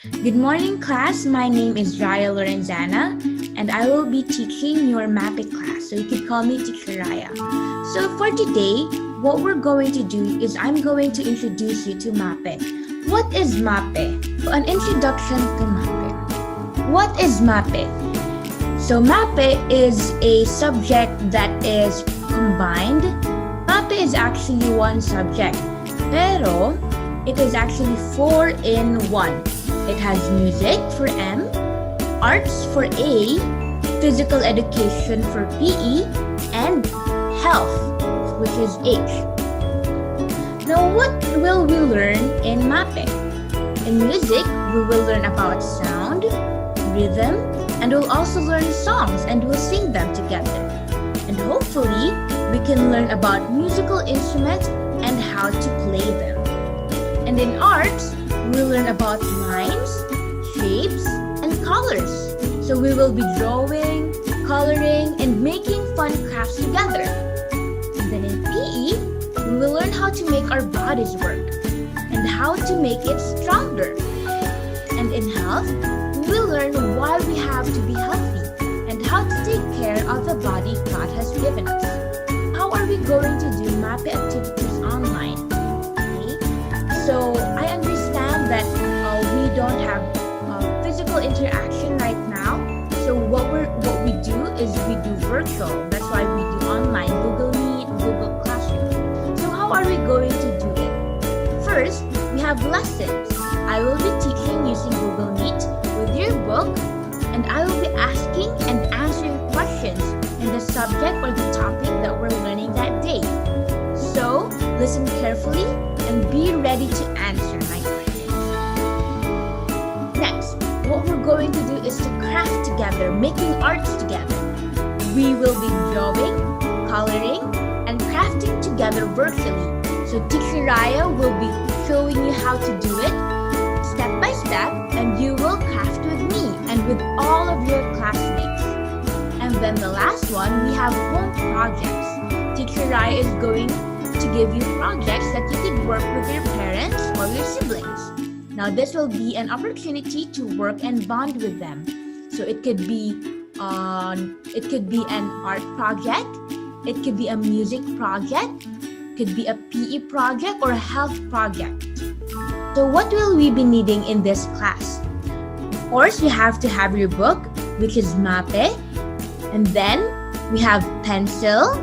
Good morning, class. My name is Raia Lorenzana, and I will be teaching your MAPEH class. So you could call me Teacher Raia. So for today, what we're going to do is I'm going to introduce you to MAPEH. What is MAPEH? So an introduction to MAPEH. What is MAPEH? So MAPEH is a subject that is combined. MAPEH is actually one subject, pero it is actually 4 in 1. It has music for M, arts for A, physical education for PE, and health, which is H. Now, what will we learn in MAPEH? In music, we will learn about sound, rhythm, and we'll also learn songs and we'll sing them together. And hopefully, we can learn about musical instruments and how to play them. And in arts, we'll learn about lines, shapes, and colors. So we will be drawing, coloring, and making fun crafts together. And then in PE, we will learn how to make our bodies work and how to make it stronger. And in health, we will learn why we have to be healthy and how to take care of the body God has given us. How are we going to do MAPEH activities online? So I understand that we don't have physical interaction right now. So what we do is we do virtual. That's why we do online, Google Meet, Google Classroom. So how are we going to do it? First, we have lessons. I will be teaching using Google Meet with your book, and I will be asking and answering questions in the subject or the topic that we're learning that day. So listen carefully and be ready to answer my questions. Next, what we're going to do is to craft together, making arts together. We will be drawing, coloring, and crafting together virtually. So Teacher Raia will be showing you how to do it step by step, and you will craft with me and with all of your classmates. And then the last one, we have home projects. Teacher Raia is going to give you projects that you could work with your parents or your siblings. Now this will be an opportunity to work and bond with them. So it could be an art project, it could be a music project, could be a PE project or a health project. So what will we be needing in this class? Of course, you have to have your book, which is MAPEH, and then we have pencil,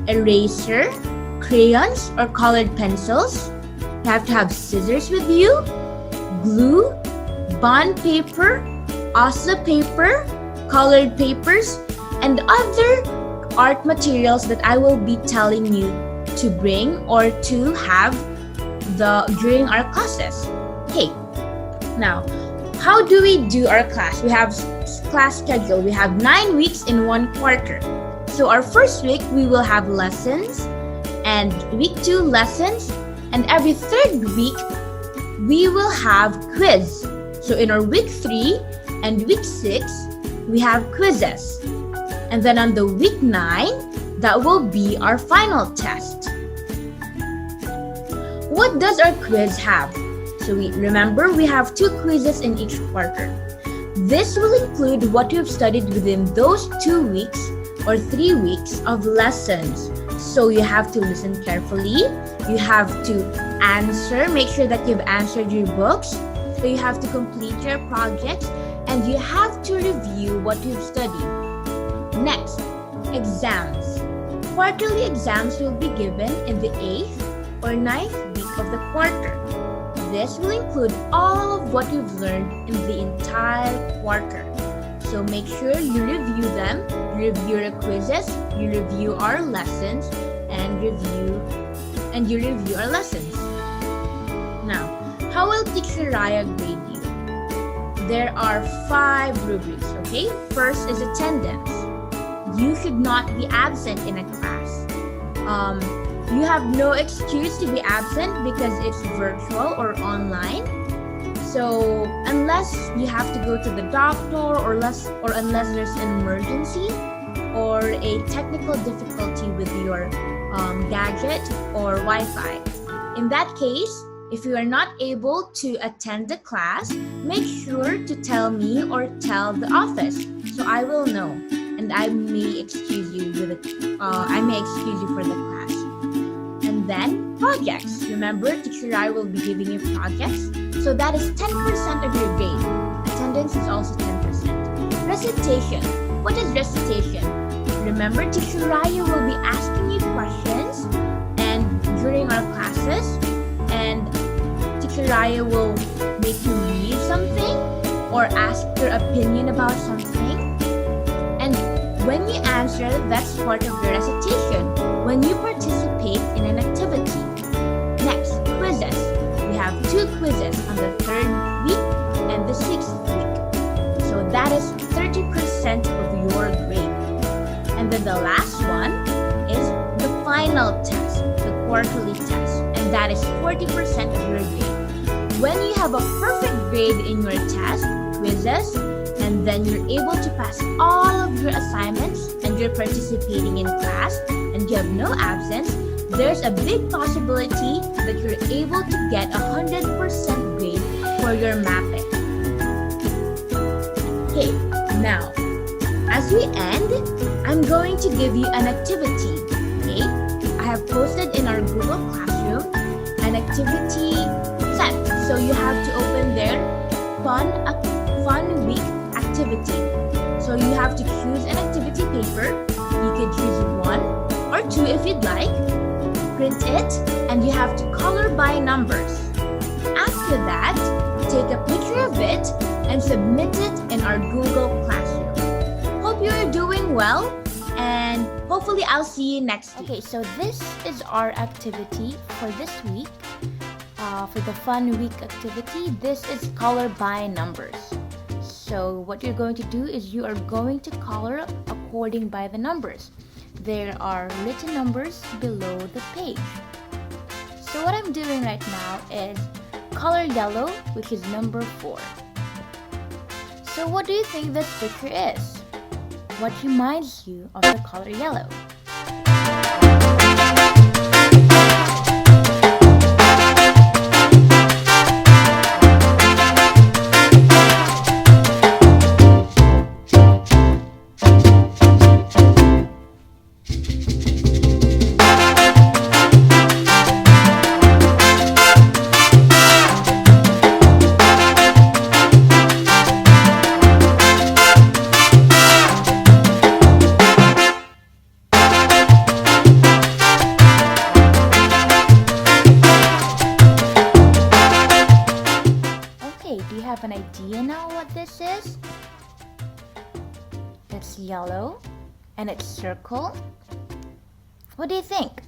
eraser, crayons or colored pencils. You have to have scissors with you, glue, bond paper, also paper, colored papers, and other art materials that I will be telling you to bring or to have during our classes. Okay, now how do we do our class? We have class schedule. We have 9 weeks in 1 quarter. So our first week we will have lessons, and week 2 lessons, and every third week we will have quiz. So in our week 3 and week 6 we have quizzes, and then on the week 9 that will be our final test. What does our quiz have? So remember we have 2 quizzes in each quarter. This will include what you have studied within those 2 weeks or 3 weeks of lessons. So you have to listen carefully, you have to answer, make sure that you've answered your books, so you have to complete your projects, and you have to review what you've studied. Next, exams. Quarterly exams will be given in the 8th or 9th week of the quarter. This will include all of what you've learned in the entire quarter. So make sure you review them, you review your quizzes, you review our lessons, and you review our lessons. Now, how will Teacher Raia grade you? There are 5 rubrics, okay? First is attendance. You should not be absent in a class. You have no excuse to be absent because it's virtual or online. So unless you have to go to the doctor or unless there's an emergency or a technical difficulty with your gadget or Wi-Fi. In that case, If you are not able to attend the class, make sure to tell me or tell the office so I will know, and I may excuse you for the class. And then projects. Remember, Teacher Rai will be giving you projects, so that is 10% of your grade. Attendance is also 10%. Recitation. What is recitation? Remember, Teacher Raia will be asking you questions and during our classes, and Teacher Raia will make you read something or ask your opinion about something. And when you answer, that's part of your recitation, when you participate in an activity. Next, quizzes. We have 2 quizzes on the 3rd week and the 6th week. So that is 30% of your grade. And then the last one is the final test, the quarterly test, and that is 40% of your grade. When you have a perfect grade in your test, quizzes, and then you're able to pass all of your assignments and you're participating in class and you have no absence, there's a big possibility that you're able to get 100% grade for your MAPEH. Okay, now, as we end, I'm going to give you an activity, okay? I have posted in our Google Classroom an activity set. So you have to open their fun week activity. So you have to choose an activity paper. You could choose 1 or 2 if you'd like. Print it, and you have to color by numbers. After that, take a picture of it and submit it in our Google Classroom. Hope you're doing well, and hopefully I'll see you next week. Okay, so this is our activity for this week. For the fun week activity, this is color by numbers. So what you're going to do is you are going to color according by the numbers. There are written numbers below the page. So what I'm doing right now is color yellow, which is number 4. So what do you think this picture is? What reminds you of the color yellow? Do you have an idea now what this is? It's yellow and it's circle. What do you think?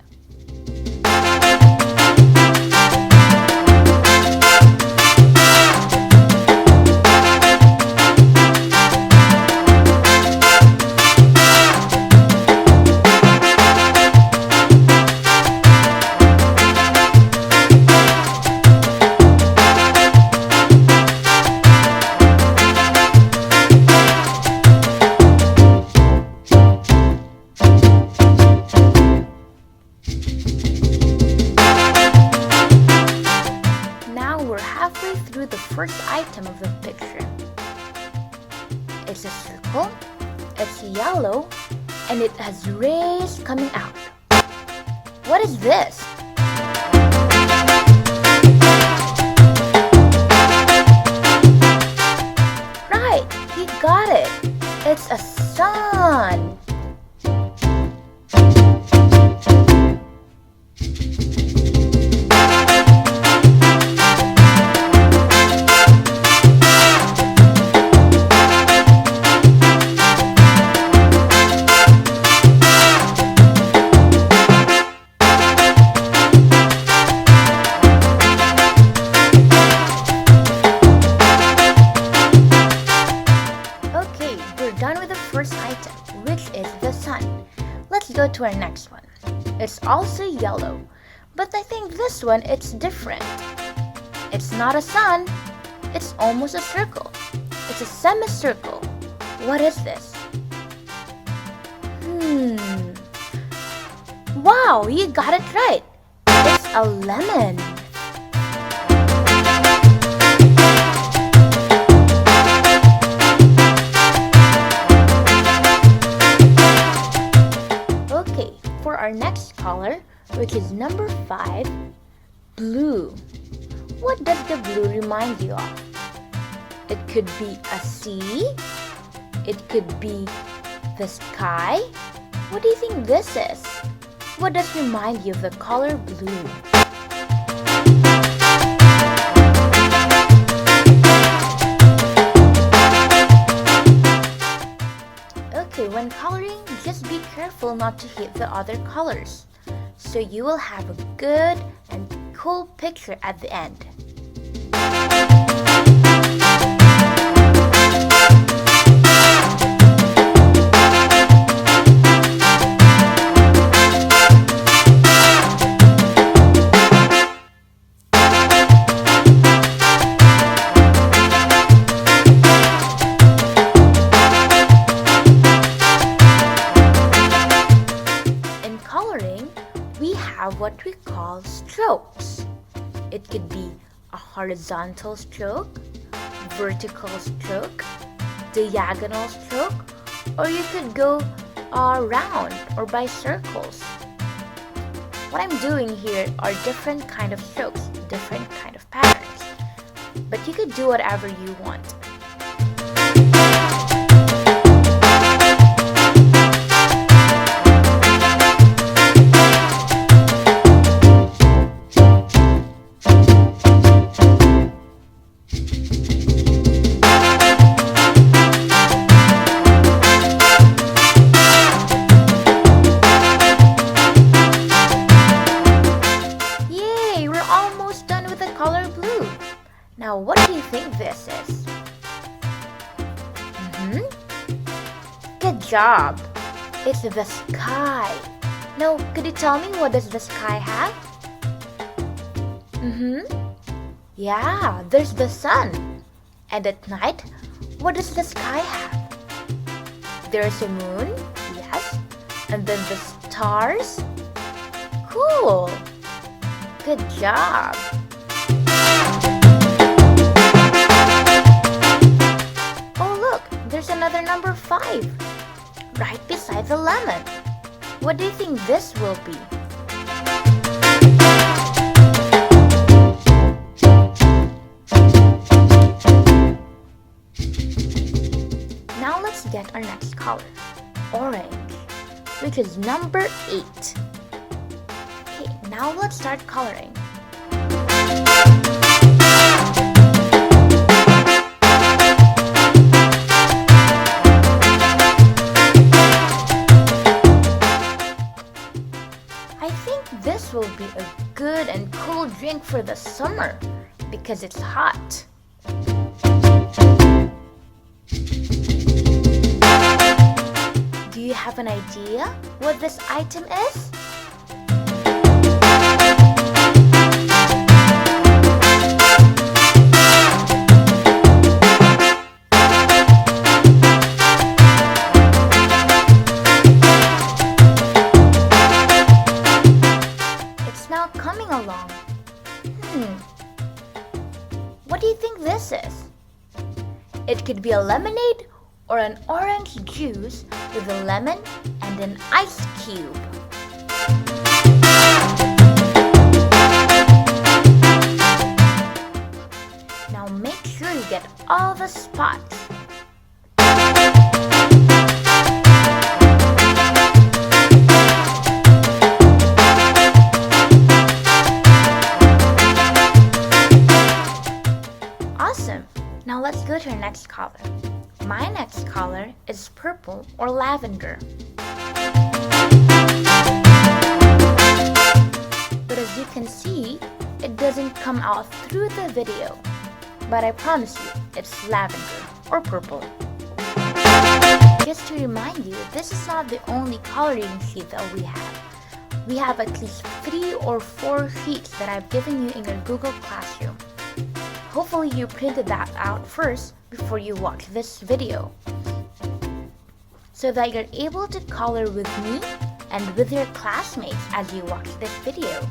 Through the first item of the picture. It's a circle, it's yellow, and it has rays coming out. What is this? Right, he got it. It's a sun. Let's go to our next one. It's also yellow, but I think this one it's different. It's not a sun, it's almost a circle. It's a semicircle. What is this? Wow, you got it right. It's a lemon. which is number 5, blue. What does the blue remind you of? It could be a sea. It could be the sky. What do you think this is? What does remind you of the color blue? Okay, when coloring, just be careful not to hit the other colors, so you will have a good and cool picture at the end. What we call strokes. It could be a horizontal stroke, vertical stroke, diagonal stroke, or you could go round or by circles. What I'm doing here are different kind of strokes, different kind of patterns, but you could do whatever you want. Now, what do you think this is? Good job! It's the sky. Now, could you tell me what does the sky have? Yeah, there's the sun. And at night, what does the sky have? There's a moon, yes. And then the stars. Cool! Good job! There's another number 5, right beside the lemon. What do you think this will be? Now let's get our next color, orange, which is number 8. Okay, now let's start coloring. This will be a good and cool drink for the summer because it's hot. Do you have an idea what this item is? Coming along. What do you think this is? It could be a lemonade or an orange juice with a lemon and an ice cube. Now make sure you get all the spots. Now let's go to our next color. My next color is purple or lavender. But as you can see, it doesn't come out through the video. But I promise you, it's lavender or purple. Just to remind you, this is not the only coloring sheet that we have. We have at least 3 or 4 sheets that I've given you in your Google Classroom. Hopefully you printed that out first before you watch this video, so that you're able to color with me and with your classmates as you watch this video.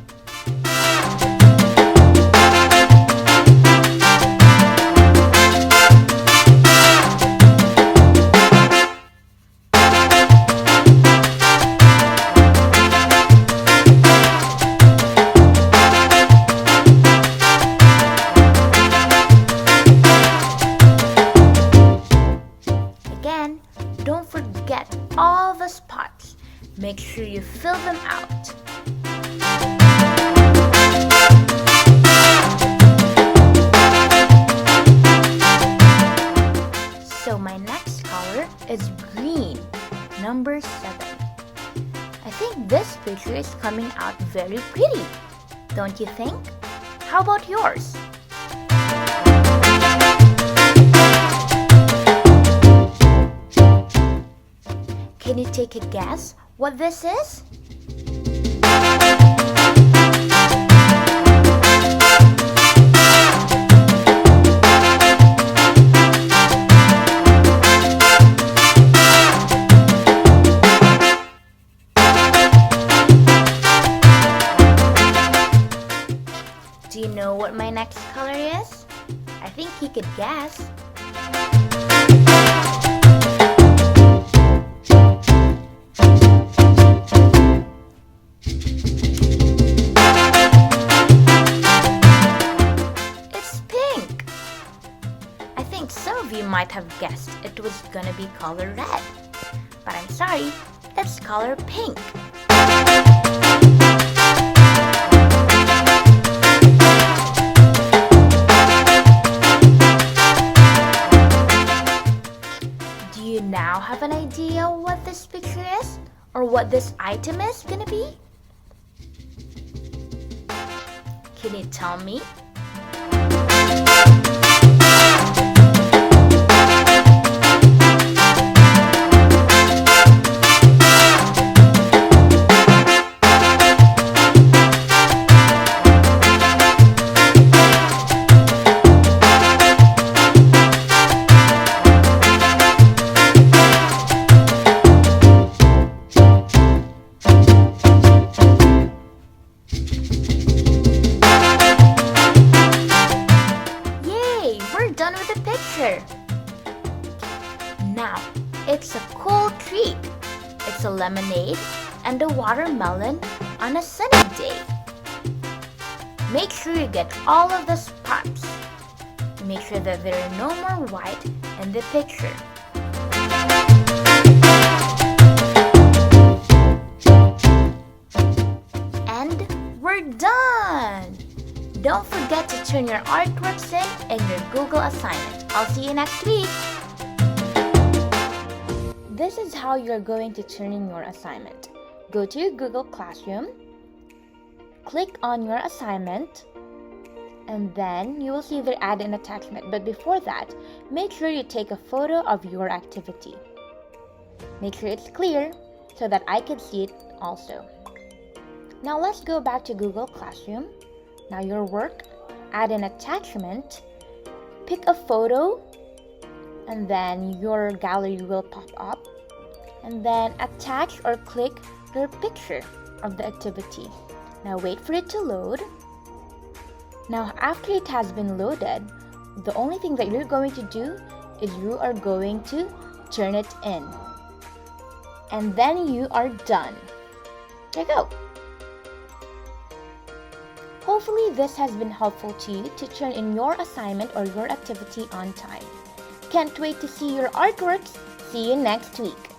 them out. So my next color is green, number 7. I think this picture is coming out very pretty, don't you think? How about yours? Can you take a guess what this is? Do you know what my next color is? I think you could guess. It's pink. I think some of you might have guessed it was gonna be color red, but I'm sorry, it's color pink. Do you now have an idea what this picture is? Or what this item is gonna be? Can you tell me? Done with the picture. Now, it's a cool treat. It's a lemonade and a watermelon on a sunny day. Make sure you get all of the spots. Make sure that there are no more white in the picture. And we're done! Don't forget to turn your artworks in your Google assignment. I'll see you next week. This is how you're going to turn in your assignment. Go to your Google Classroom, click on your assignment, and then you will see the add an attachment. But before that, make sure you take a photo of your activity. Make sure it's clear so that I can see it also. Now let's go back to Google Classroom. Now your work, add an attachment, pick a photo, and then your gallery will pop up. And then attach or click your picture of the activity. Now wait for it to load. Now after it has been loaded, the only thing that you're going to do is you are going to turn it in. And then you are done. There you go. Hopefully this has been helpful to you to turn in your assignment or your activity on time. Can't wait to see your artworks. See you next week.